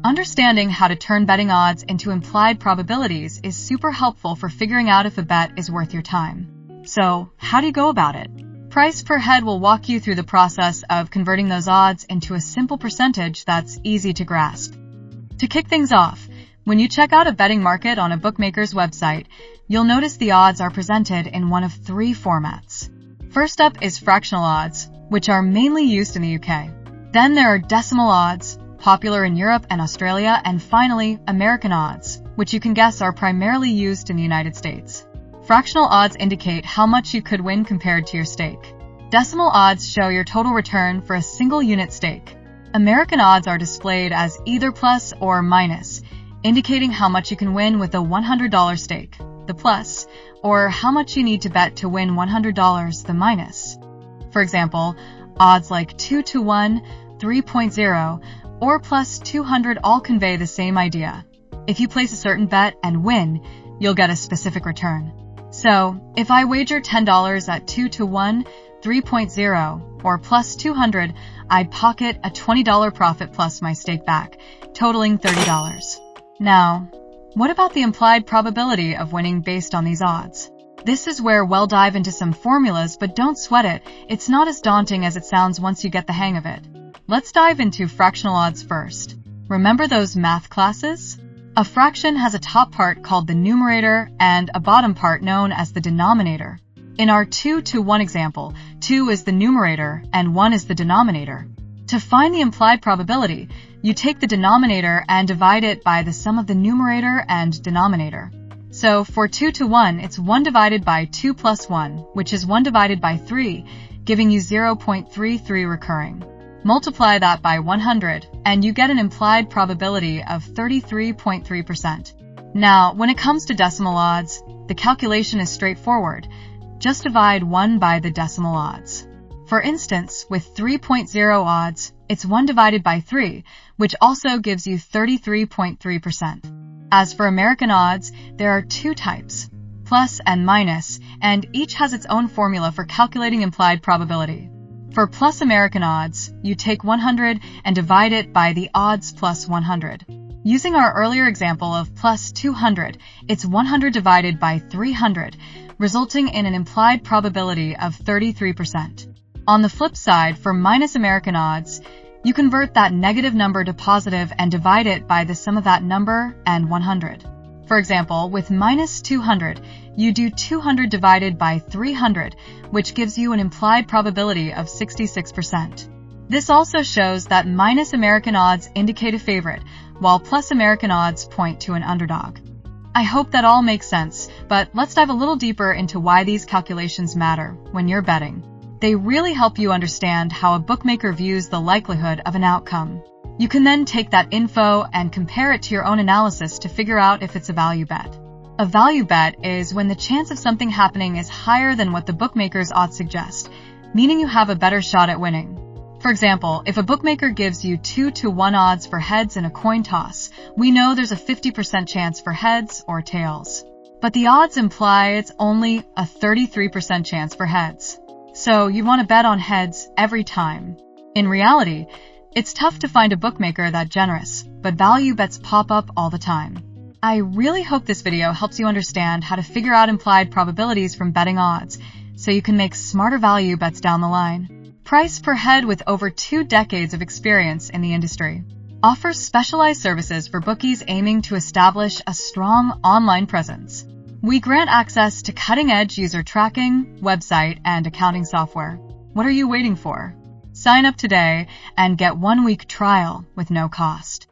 Understanding how to turn betting odds into implied probabilities is super helpful for figuring out if a bet is worth your time. So, how do you go about it? Priceperhead will walk you through the process of converting those odds into a simple percentage that's easy to grasp. To kick things off, when you check out a betting market on a bookmaker's website, you'll notice the odds are presented in one of three formats. First up is fractional odds, which are mainly used in the UK. Then there are decimal odds, popular in Europe and Australia, and finally, American odds, which you can guess are primarily used in the United States. Fractional odds indicate how much you could win compared to your stake. Decimal odds show your total return for a single unit stake. American odds are displayed as either plus or minus, indicating how much you can win with a $100 stake, the plus, or how much you need to bet to win $100, the minus. For example, odds like 2 to 1, 3.0, or plus 200 all convey the same idea. If you place a certain bet and win, you'll get a specific return. So, if I wager $10 at 2 to 1, 3.0, or plus 200, I'd pocket a $20 profit plus my stake back, totaling $30. Now, what about the implied probability of winning based on these odds? This is where we'll dive into some formulas, but don't sweat it. It's not as daunting as it sounds once you get the hang of it. Let's dive into fractional odds first. Remember those math classes? A fraction has a top part called the numerator and a bottom part known as the denominator. In our 2 to 1 example, 2 is the numerator and 1 is the denominator. To find the implied probability, you take the denominator and divide it by the sum of the numerator and denominator. So for 2 to 1, it's 1 divided by 2 plus 1, which is 1 divided by 3, giving you 0.33 recurring. Multiply that by 100, and you get an implied probability of 33.3%. Now, when it comes to decimal odds, the calculation is straightforward. Just divide 1 by the decimal odds. For instance, with 3.0 odds, it's 1 divided by 3, which also gives you 33.3%. As for American odds, there are two types, plus and minus, and each has its own formula for calculating implied probability. For plus American odds, you take 100 and divide it by the odds plus 100. Using our earlier example of plus 200, it's 100 divided by 300, resulting in an implied probability of 33%. On the flip side, for minus American odds, you convert that negative number to positive and divide it by the sum of that number and 100. For example, with minus 200, you do 200 divided by 300, which gives you an implied probability of 66%. This also shows that minus American odds indicate a favorite, while plus American odds point to an underdog. I hope that all makes sense, but let's dive a little deeper into why these calculations matter when you're betting. They really help you understand how a bookmaker views the likelihood of an outcome. You can then take that info and compare it to your own analysis to figure out if it's a value bet. A value bet is when the chance of something happening is higher than what the bookmaker's odds suggest, meaning you have a better shot at winning. For example, if a bookmaker gives you 2 to 1 odds for heads in a coin toss, we know there's a 50% chance for heads or tails. But the odds imply it's only a 33% chance for heads. So you want to bet on heads every time. In reality, it's tough to find a bookmaker that generous, but value bets pop up all the time. I really hope this video helps you understand how to figure out implied probabilities from betting odds, so you can make smarter value bets down the line. Priceperhead, with over 2 decades of experience in the industry, offers specialized services for bookies aiming to establish a strong online presence. We grant access to cutting-edge user tracking, website, and accounting software. What are you waiting for? Sign up today and get 1 week trial with no cost.